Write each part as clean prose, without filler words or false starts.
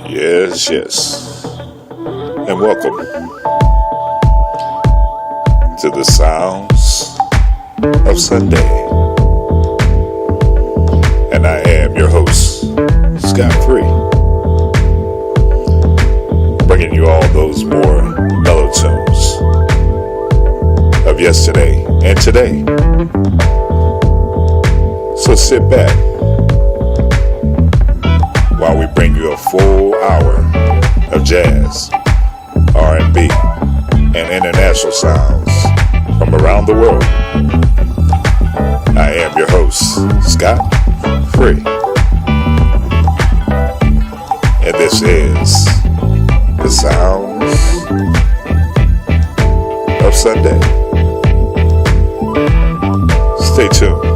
Yes, yes. And welcome to the sounds of Sunday. And I am your host, Scott Free, bringing you all those more mellow tunes of yesterday and today. So sit back while we bring you a full hour of jazz, R&B, and international sounds from around the world. I am your host, Scott Free. And this is the sounds of Sunday. Stay tuned.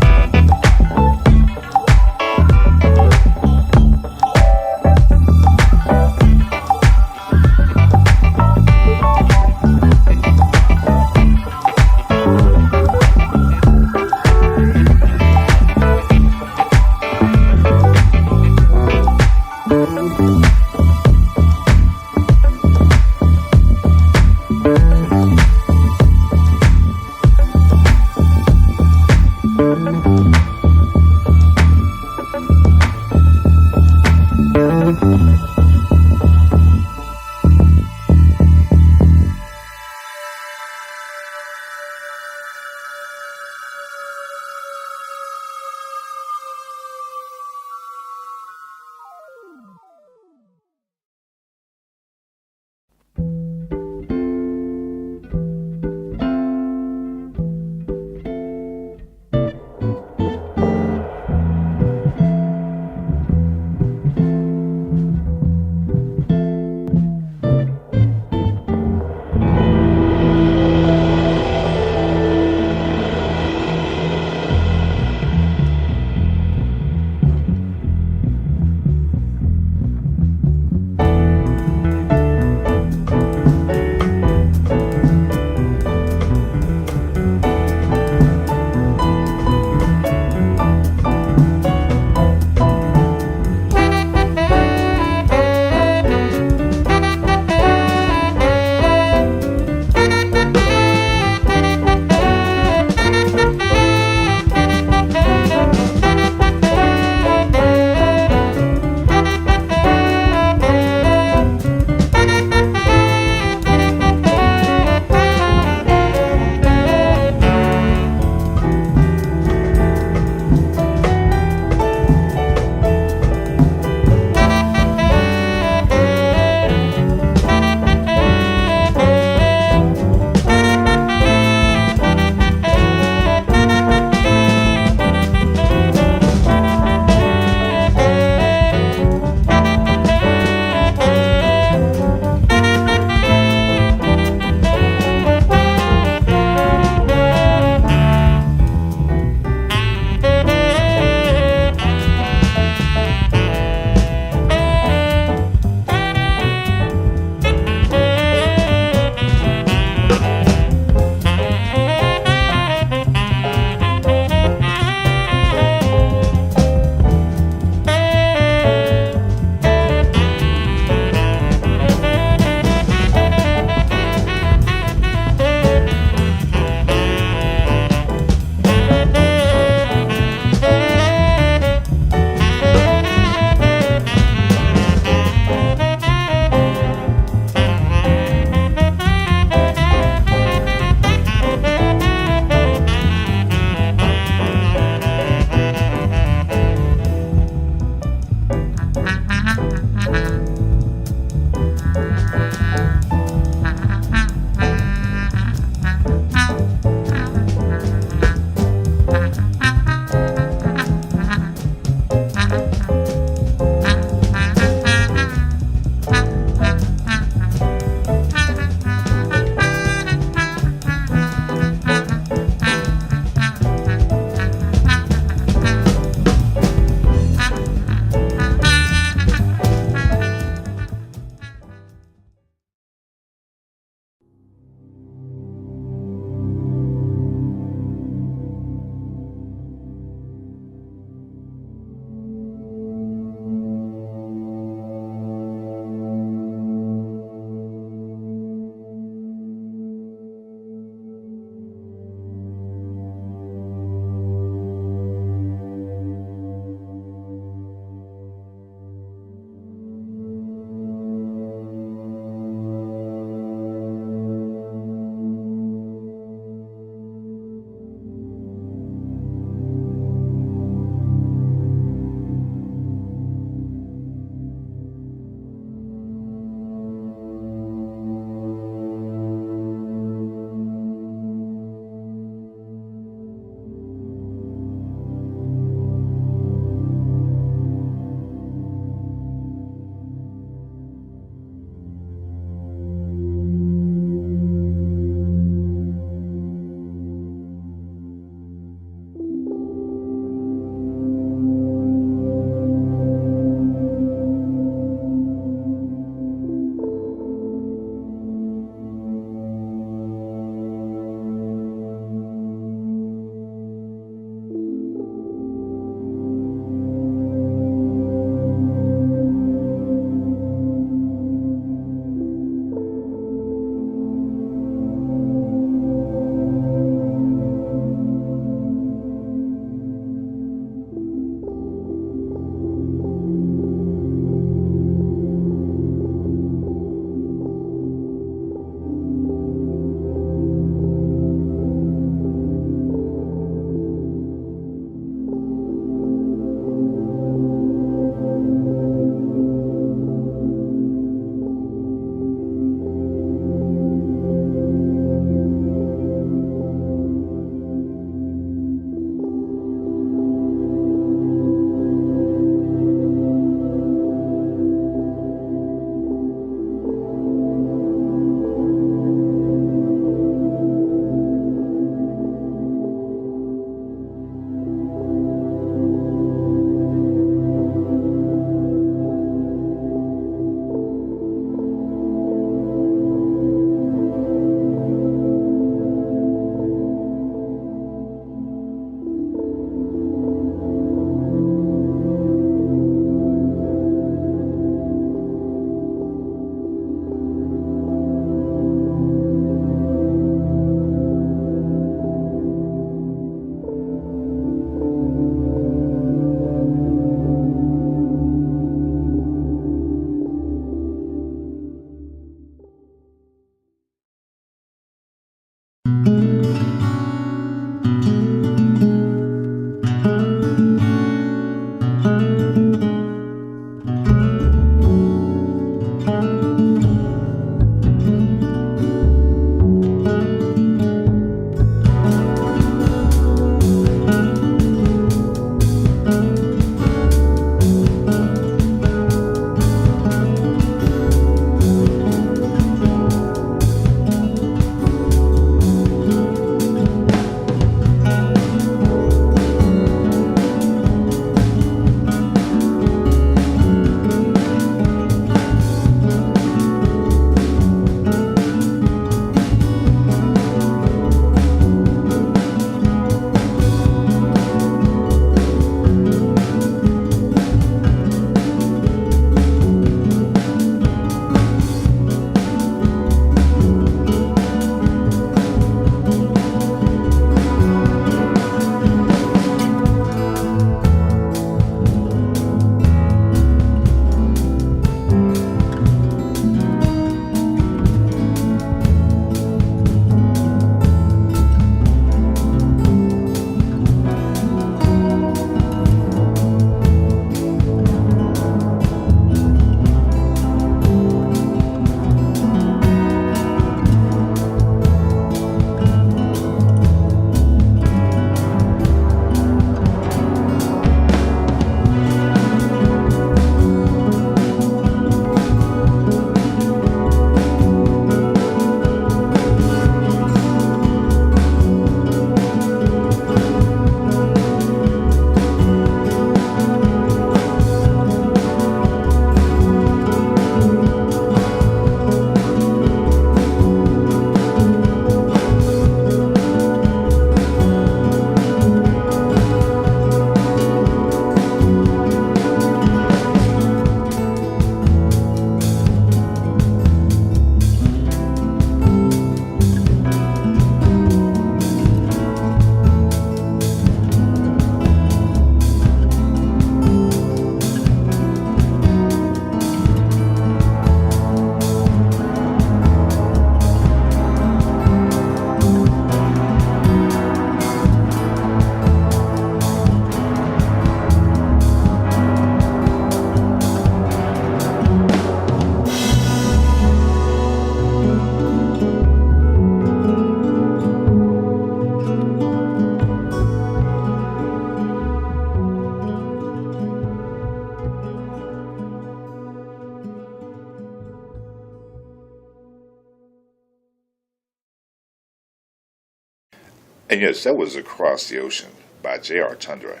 And yes, that was Across the Ocean by J.R. Tundra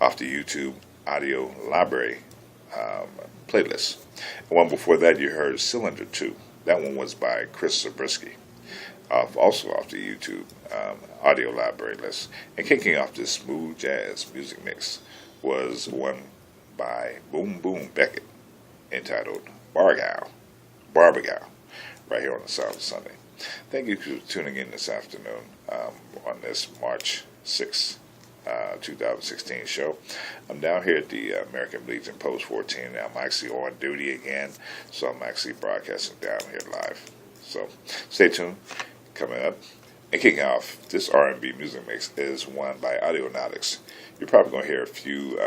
off the YouTube audio library playlist. The one before that you heard Cylinder 2. That one was by Chris Zabriskie, also off the YouTube audio library list. And kicking off this smooth jazz music mix was one by Boom Boom Beckett entitled Barbagil, right here on the Sound of Sunday. Thank you for tuning in this afternoon on this March 6th, 2016 show. I'm down here at the American Legion Post 14. I'm actually on duty again, so I'm actually broadcasting down here live. So stay tuned. Coming up and kicking off this R&B music mix is one by Audionautics. You're probably going to hear a few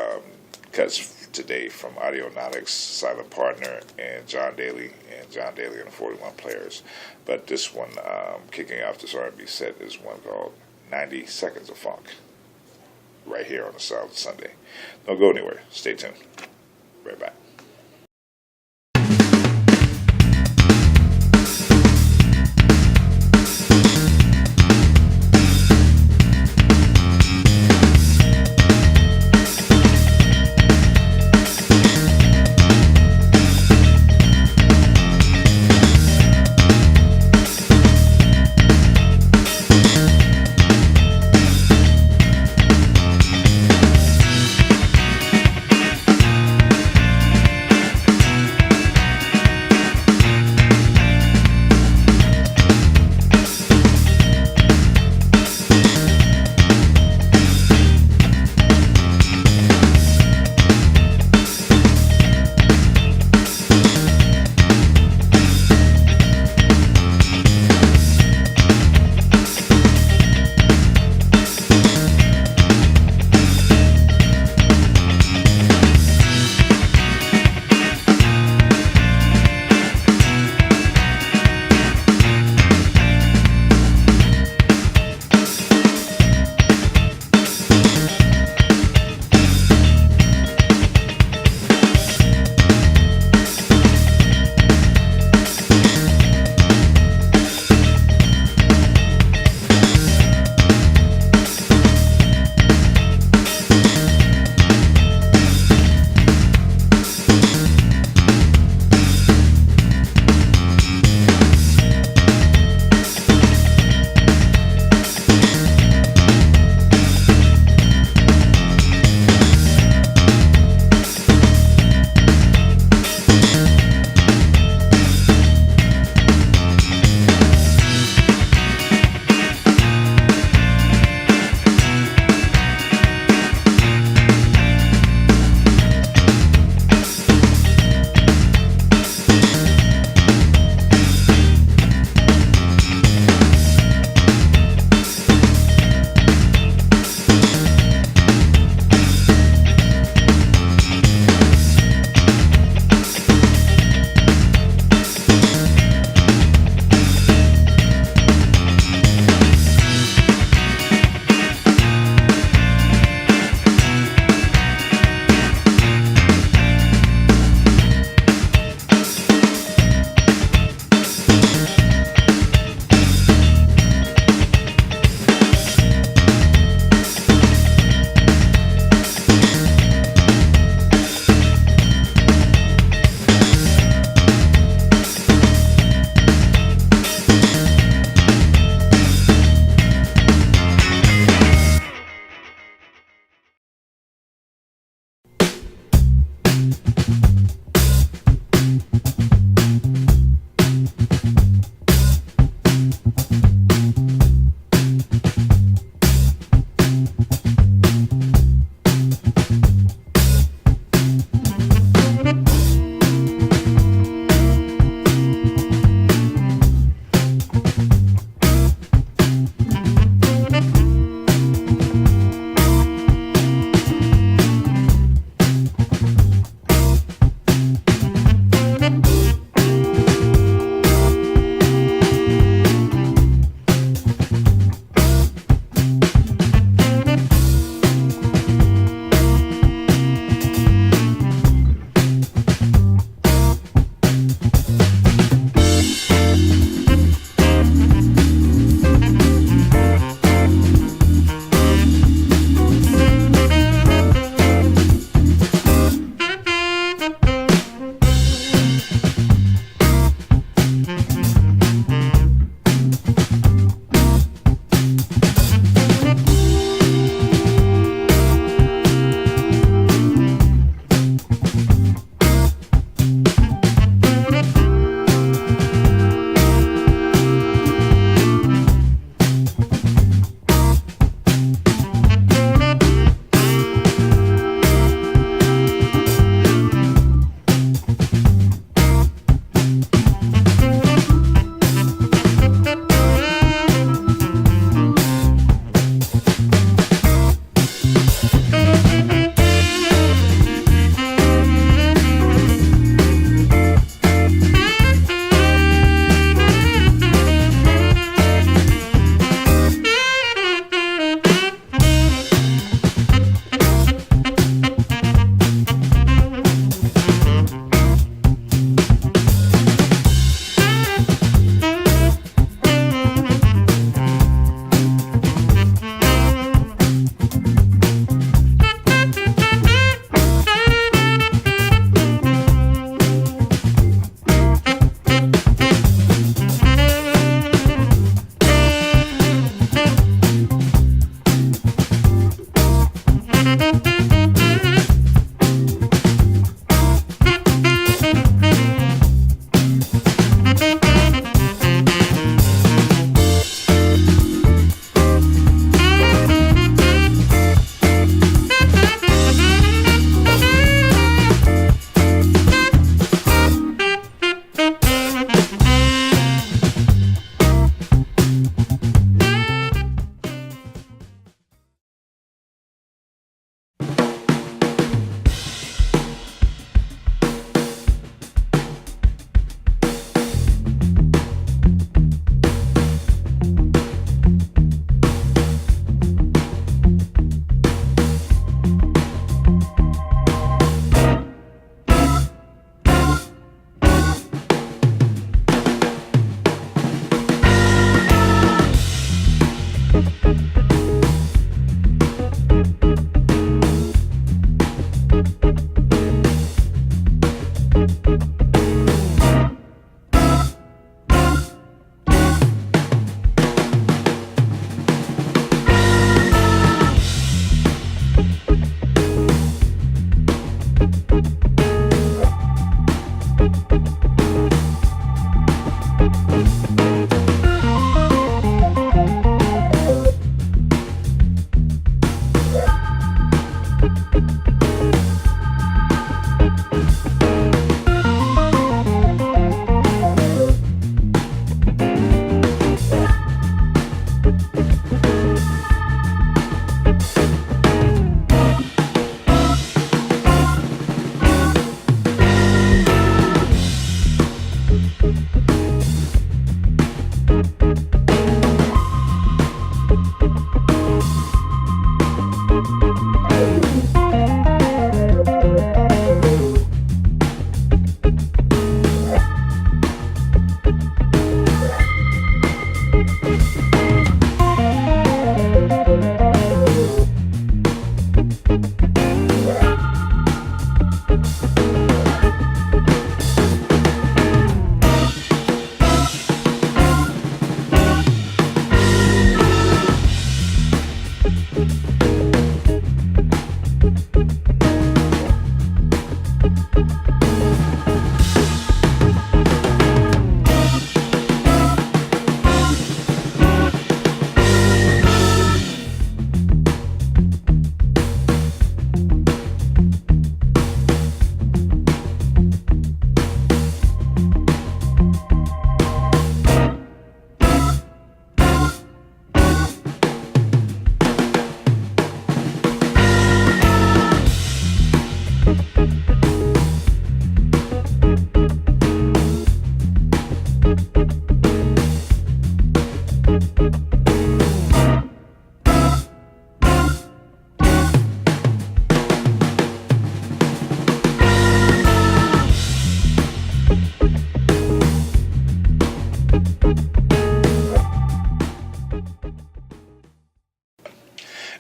cuts today from Audionautics, Silent Partner, and John Deley and the 41 Players. But this one, kicking off this R&B set, is one called 90 Seconds of Funk, right here on the Sound of Sunday. Don't go anywhere. Stay tuned. Right back.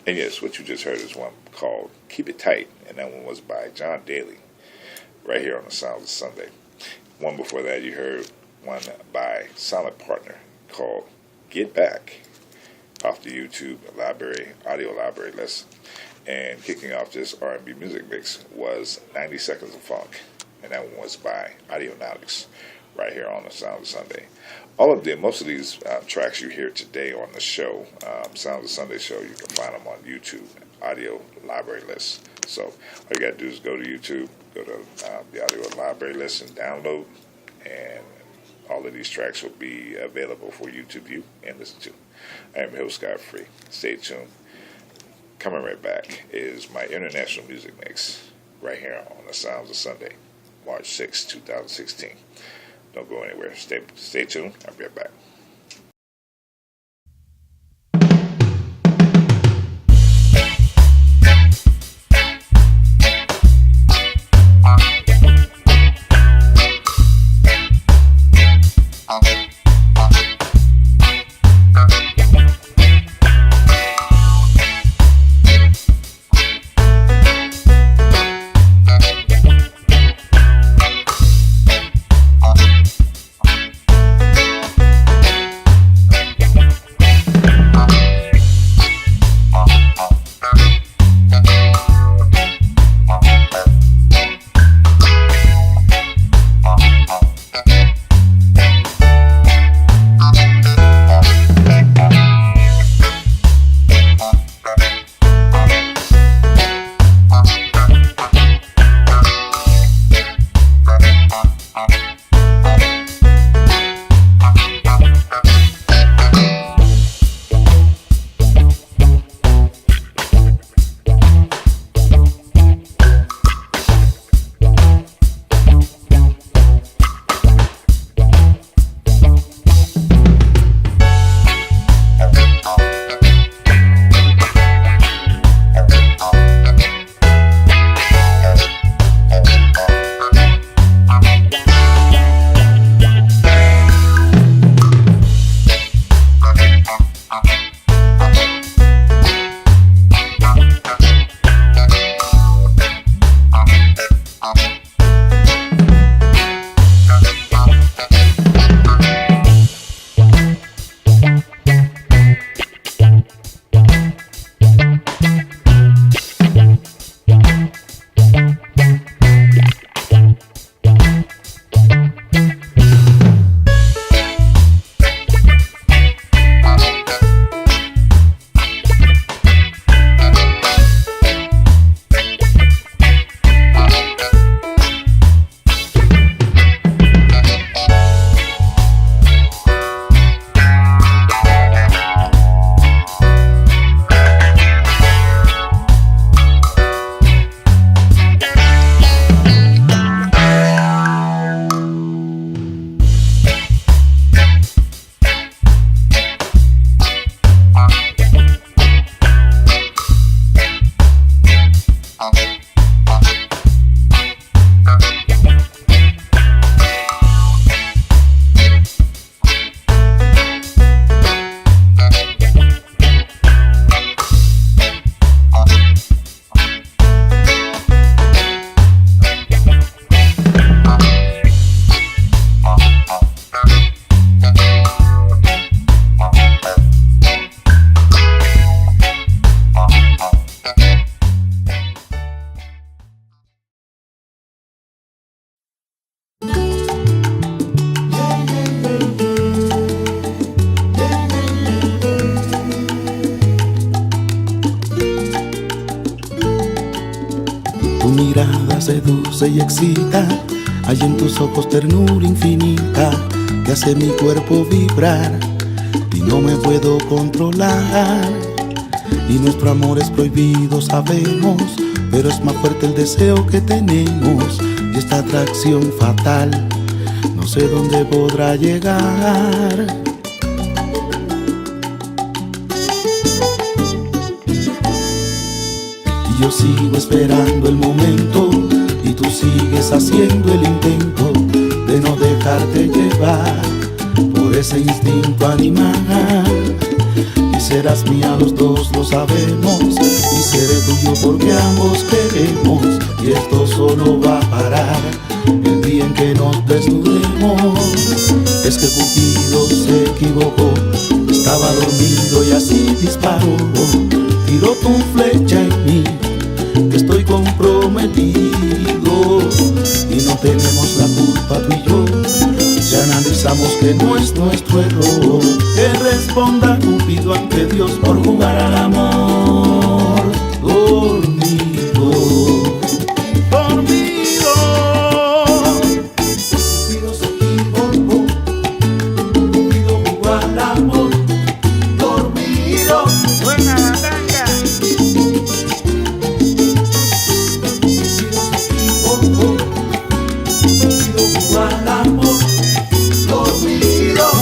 And yes, what you just heard is one called Keep It Tight, and that one was by John Deley, right here on the Sounds of Sunday. One before that, you heard one by Silent Partner called Get Back, off the YouTube library, audio library list. And kicking off this R&B music mix was 90 Seconds of Funk, and that one was by Audionautics, right here on the Sounds of Sunday. Most of these tracks you hear today on the show, Sounds of Sunday show, you can find them on YouTube, audio library list. So all you got to do is go to YouTube, go to the audio library list and download, and all of these tracks will be available for you to view and listen to. I am your host, Scott Free. Stay tuned. Coming right back is my international music mix right here on the Sounds of Sunday, March 6, 2016. Don't go anywhere. Stay tuned. I'll be right back. seduce y excita. Hay en tus ojos ternura infinita que hace mi cuerpo vibrar y no me puedo controlar. Y nuestro amor es prohibido, sabemos, pero es más fuerte el deseo que tenemos. Y esta atracción fatal no sé dónde podrá llegar. Y yo sigo esperando el momento y tú sigues haciendo el intento de no dejarte llevar por ese instinto animal. Y serás mía, los dos lo sabemos, y seré tuyo porque ambos queremos. Y esto solo va a parar el día en que nos desnudemos. Es que Cupido se equivocó, estaba dormido y así disparó. Tiró tu flecha en mí, que estoy comprometido y no tenemos la culpa tú y yo. Si analizamos que no es nuestro error, que responda Cupido ante Dios por jugar al amor. Dormido, dormido. Cupido se equivocó, Cupido jugó al amor. Dormido. Buena batanga.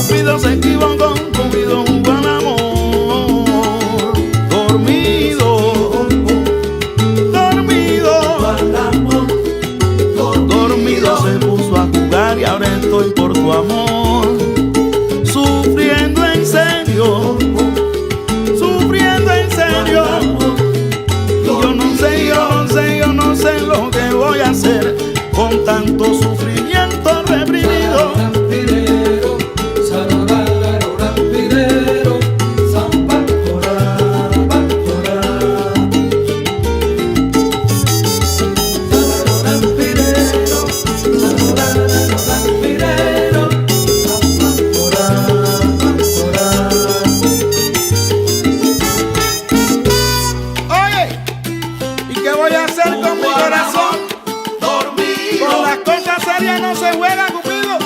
Cupido se equivocó, Cupido jugó al amor. Dormido, dormido, dormido se puso a jugar y ahora estoy por tu amor. Sufriendo en serio, sufriendo en serio. Y yo no sé lo que voy a hacer con tanto sufrimiento reprimido. Con mi corazón, con las cosas serias no se juega, Cupido.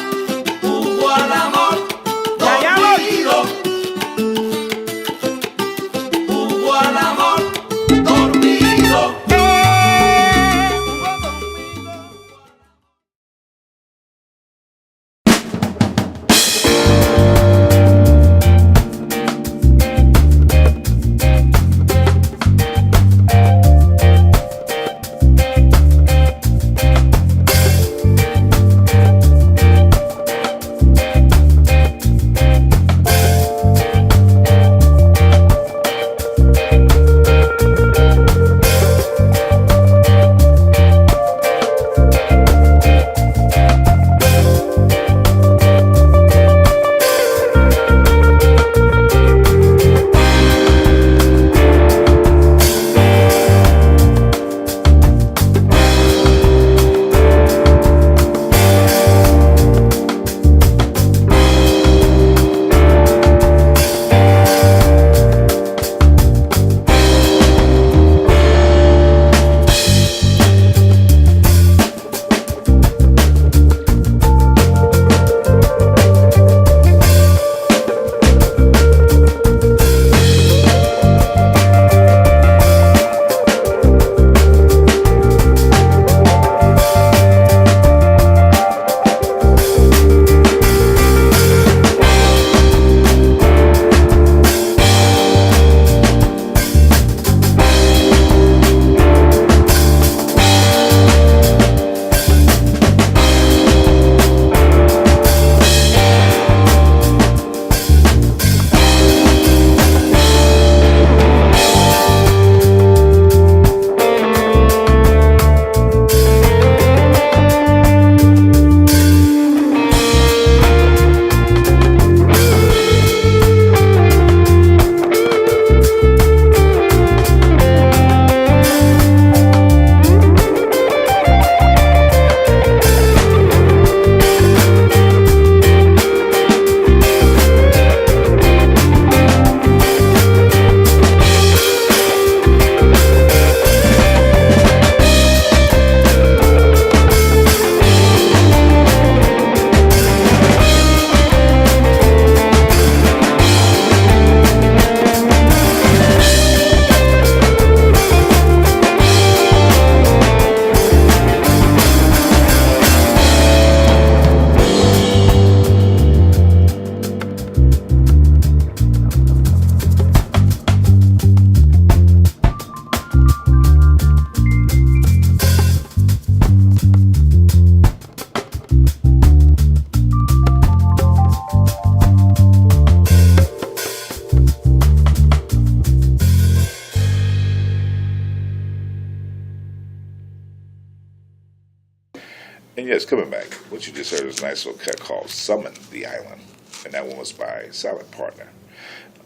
it's coming back. What you just heard was a nice little cut called Summon the Island. And that one was by Silent Partner.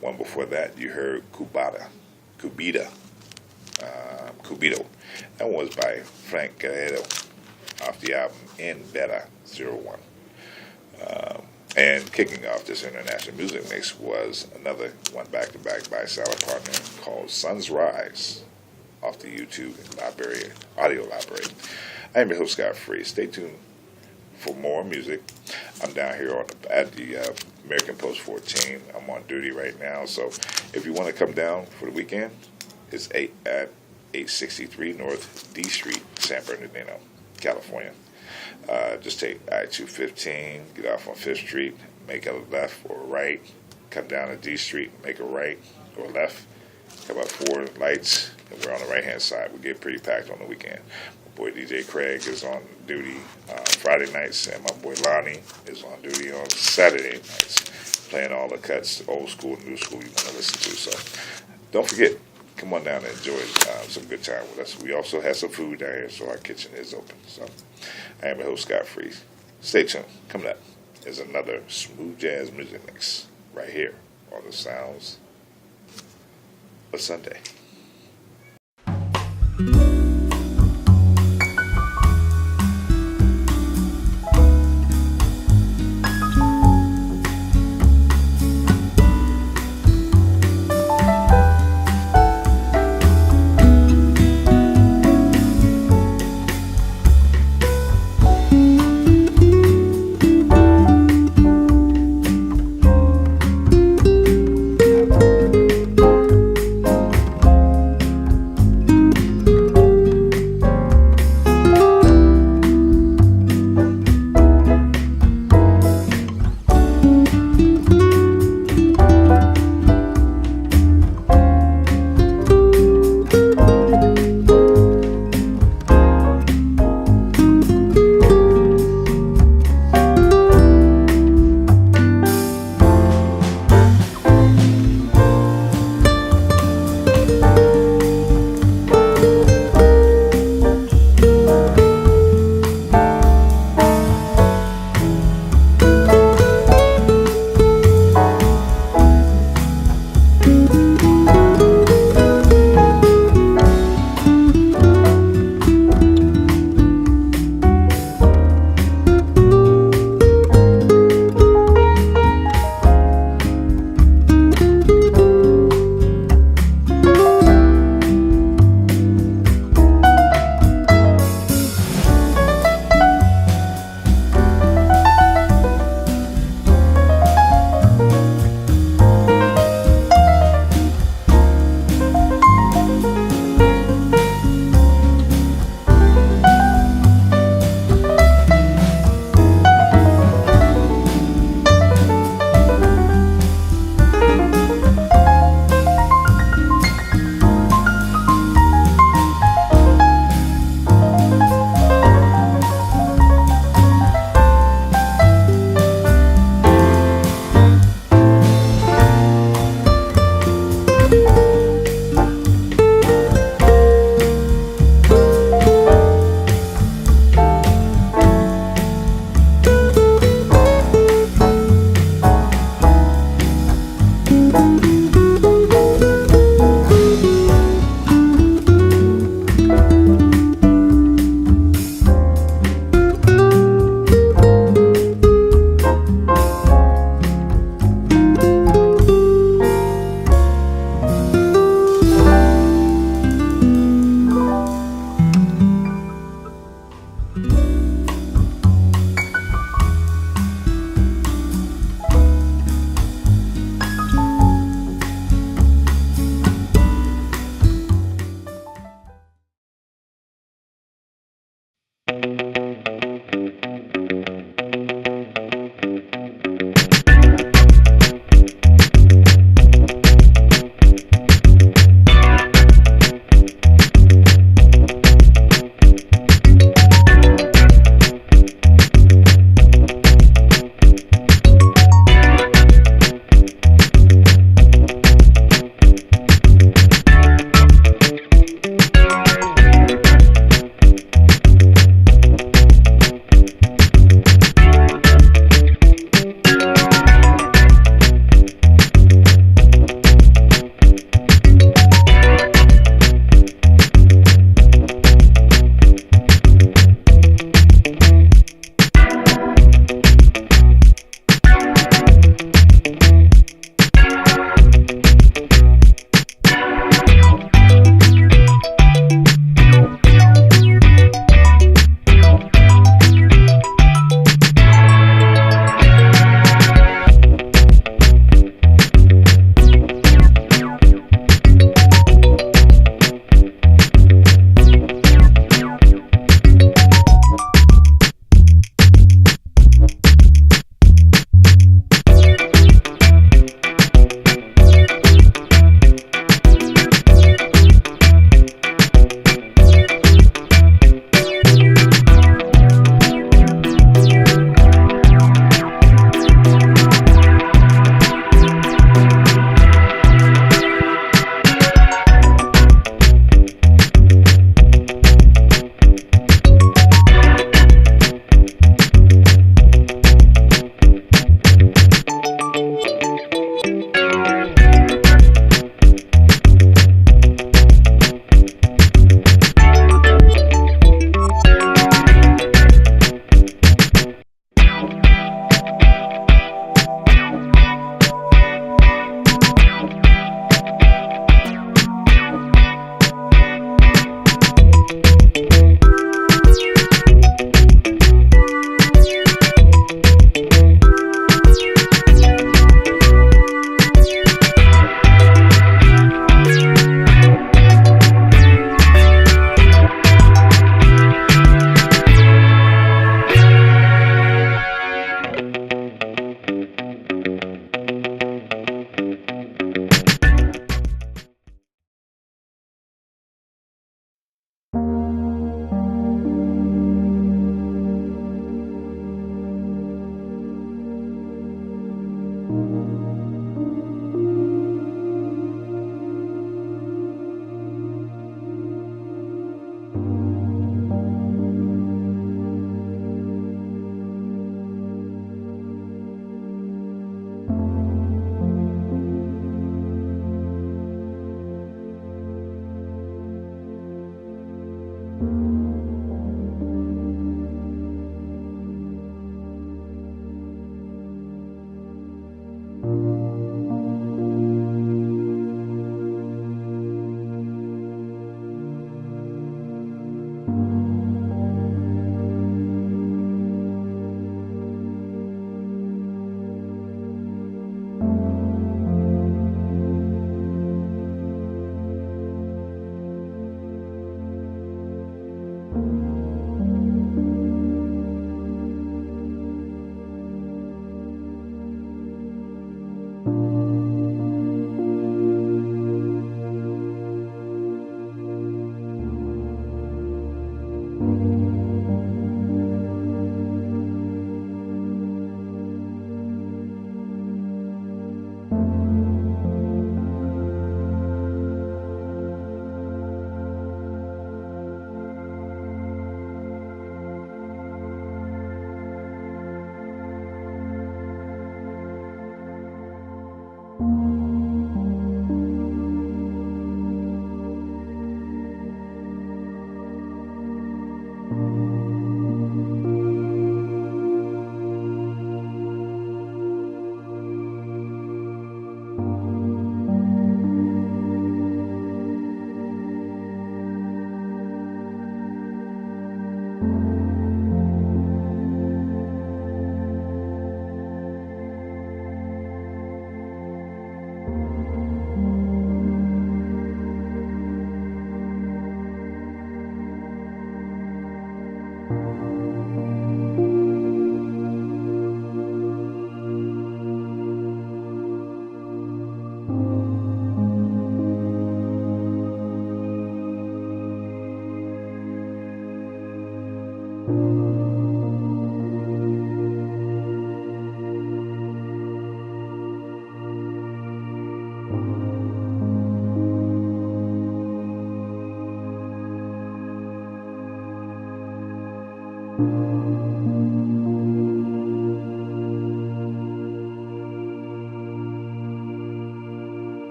One before that, you heard Cupido. That one was by Frank Guerrerro off the album In Beta 01. And kicking off this international music mix was another one back-to-back by Silent Partner called Sun's Rise off the YouTube audio library. I am your host, Scott Free. Stay tuned for more music. I'm down here at the American Post 14. I'm on duty right now, so if you want to come down for the weekend, it's at 863 North D Street, San Bernardino, California. Just take I-215, get off on 5th Street, make a left or a right, come down to D Street, make a right or left, come up 4 lights, and we're on the right-hand side. We get pretty packed on the weekend. My boy DJ Craig is on duty Friday nights, and my boy Lonnie is on duty on Saturday nights, playing all the cuts, old school, new school you want to listen to. So don't forget, come on down and enjoy some good time with us. We also have some food down here, so our kitchen is open. So I am your host, Scott Free. Stay tuned. Coming up is another smooth jazz music mix right here on the Sounds of Sunday.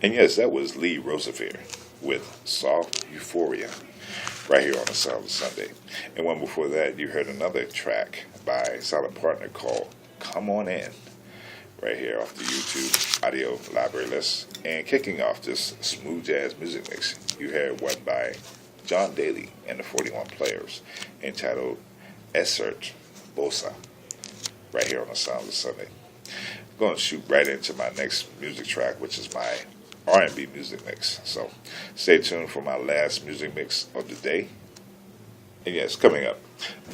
And yes, that was Lee Roosevelt with Soft Euphoria, right here on the Sound of Sunday. And one before that, you heard another track by Silent Partner called Come On In, right here off the YouTube audio library list. And kicking off this smooth jazz music mix, you heard one by John Deley and the 41 Players, entitled ERSART BOSSA, right here on the Sound of Sunday. I'm going to shoot right into my next music track, which is my R&B music mix. So stay tuned for my last music mix of the day. And yes, coming up,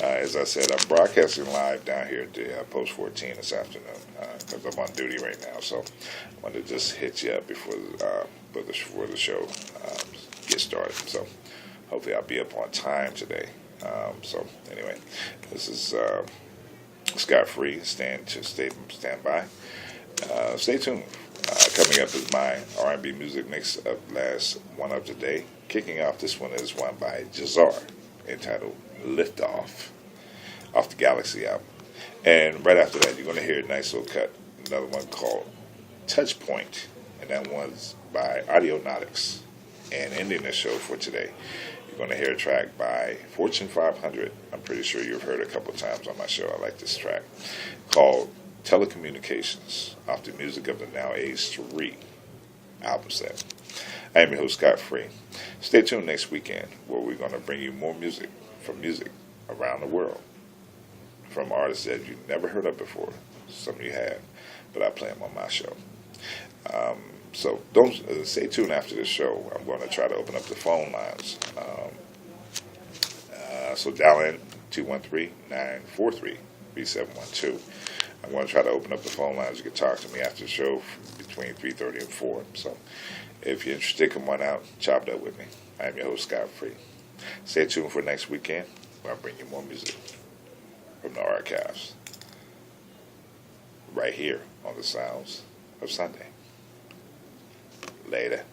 as I said, I'm broadcasting live down here at the Post 14 this afternoon because I'm on duty right now. So I wanted to just hit you up before the show gets started. So hopefully I'll be up on time today. So anyway, this is Scott Free. Stand by. Stay tuned. Coming up is my R&B music mix of last one of the day. Kicking off, this one is one by Jazar, entitled Lift Off the Galaxy album. And right after that, you're going to hear a nice little cut, another one called Touch Point, and that one's by Audionautics. And ending the show for today, you're going to hear a track by Fortune 500. I'm pretty sure you've heard a couple times on my show. I like this track, called Telecommunications, off the Music of the Now Age 3 album set. I am your host, Scott Free. Stay tuned next weekend, where we're going to bring you more music from music around the world, from artists that you've never heard of before. Some of you have, but I play them on my show. So don't stay tuned after the show. I'm going to try to open up the phone lines. So dial in 213-943-3712. I'm going to try to open up the phone lines. You can talk to me after the show between 3:30 and 4. So if you're interested, come on out, chop it up with me. I am your host, Scott Free. Stay tuned for next weekend, where I'll bring you more music. from the archives. Right here on the Sounds of Sunday. Later.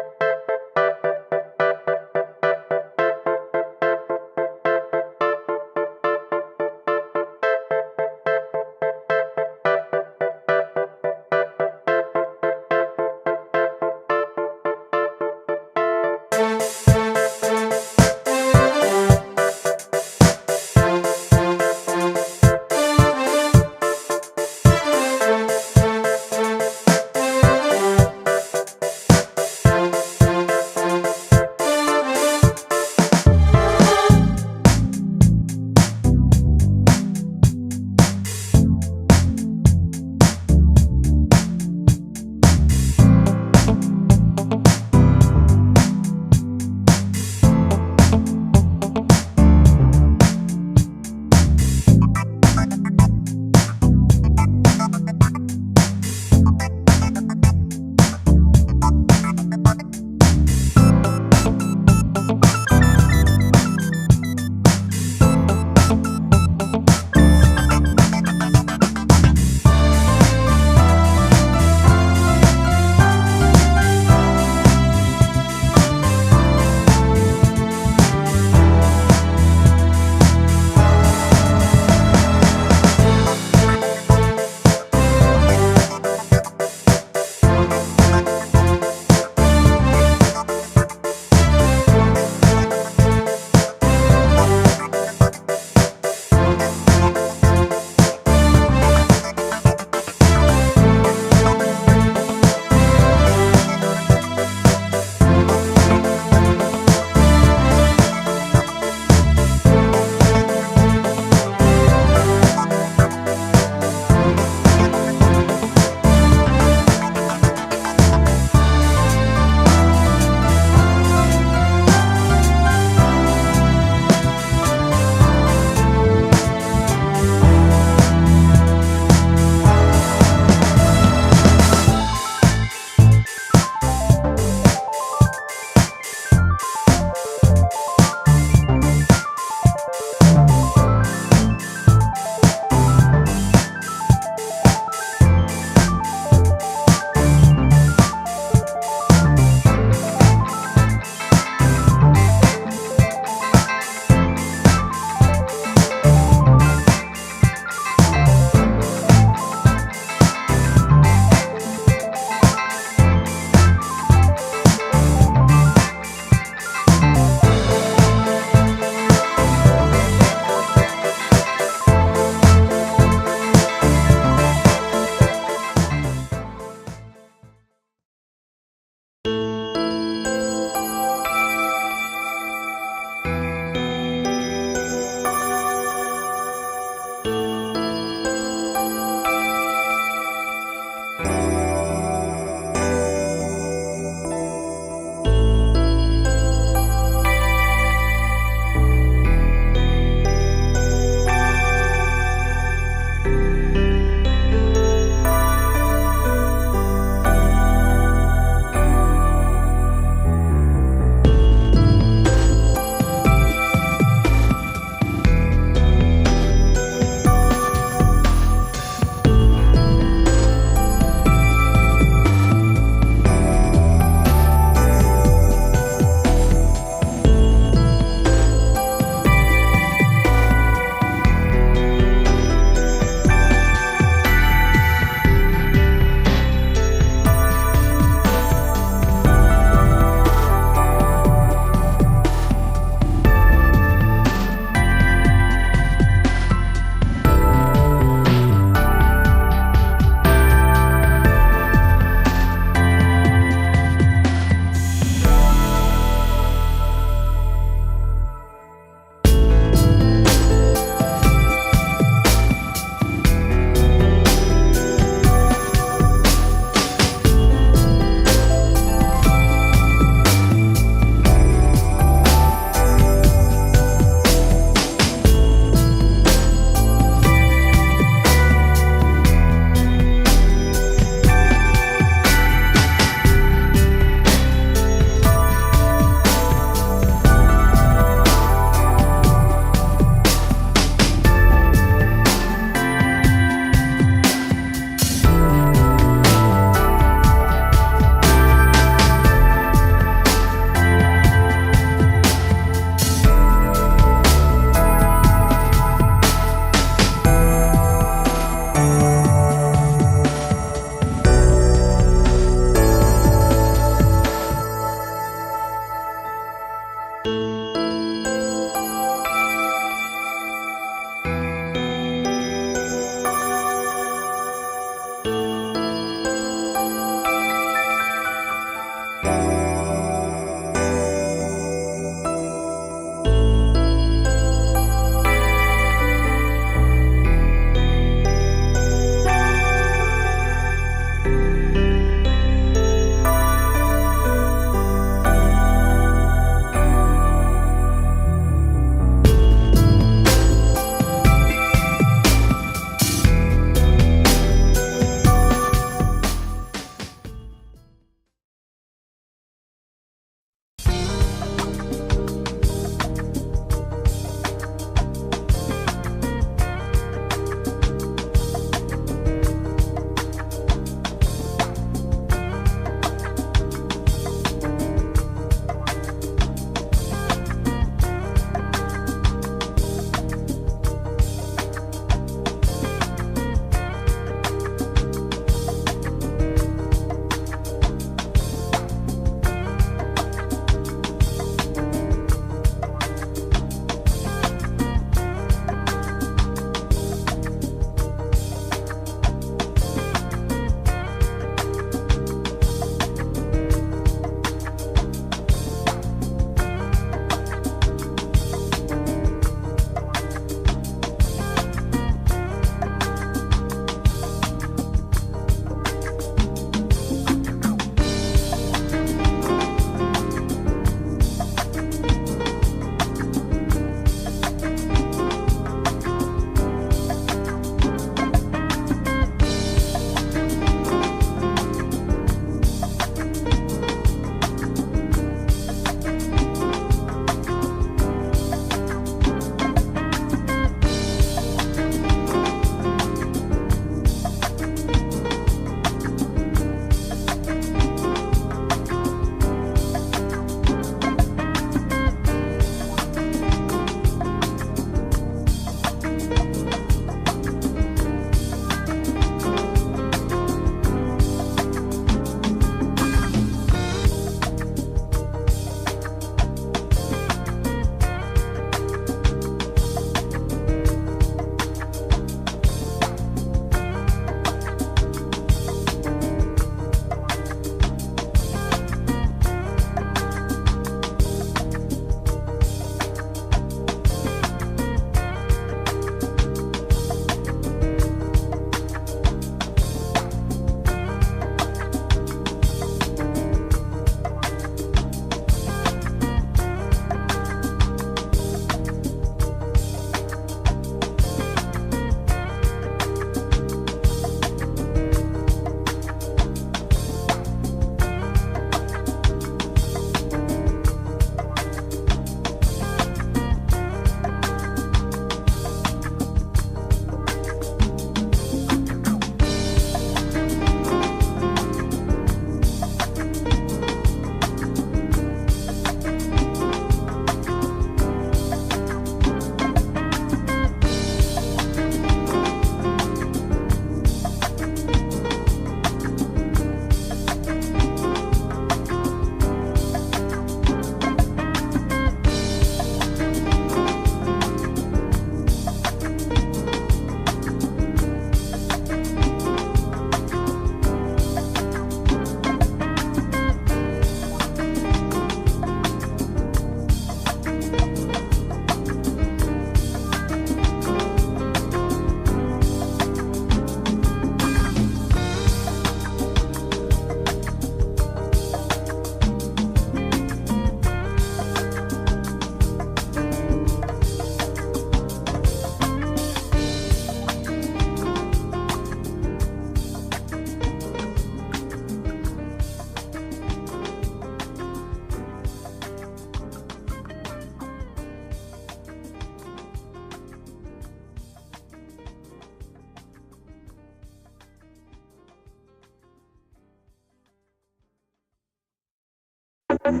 That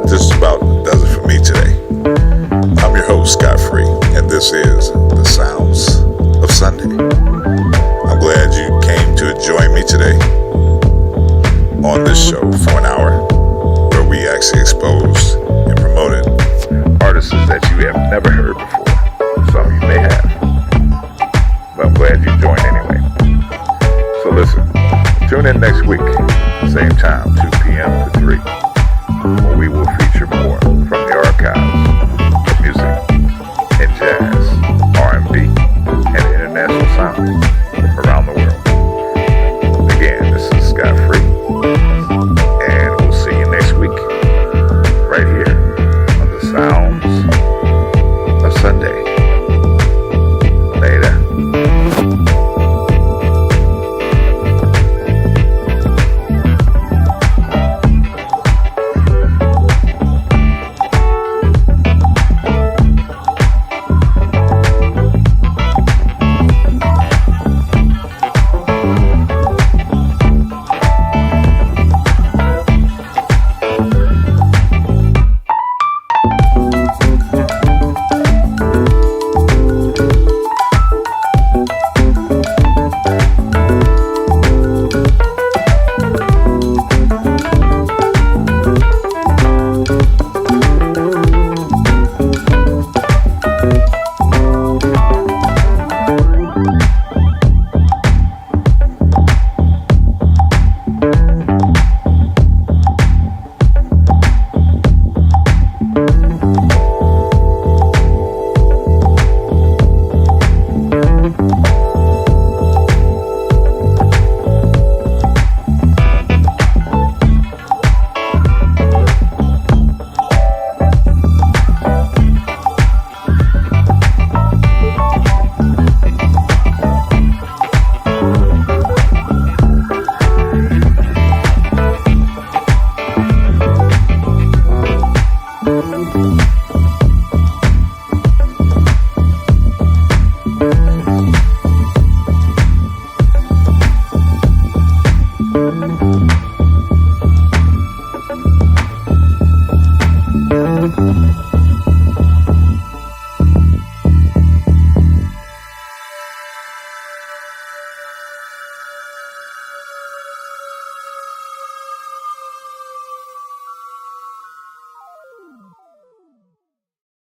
just about does it for me today. I'm your host, Scott Free, and this is The Sounds of Sunday. I'm glad you came to join me today on this show for an hour where we actually exposed and promoted artists that you have never heard before. Some of you may have, but I'm glad you joined anyway. So listen, tune in next week, same time, 2 p.m. to 3, where we will feature more from the archives of music and jazz, R&B, and international sounds from around the world. Again, this is Scott Free, and we'll see you next week, right here on The Sounds of Sunday. Later. Thank you.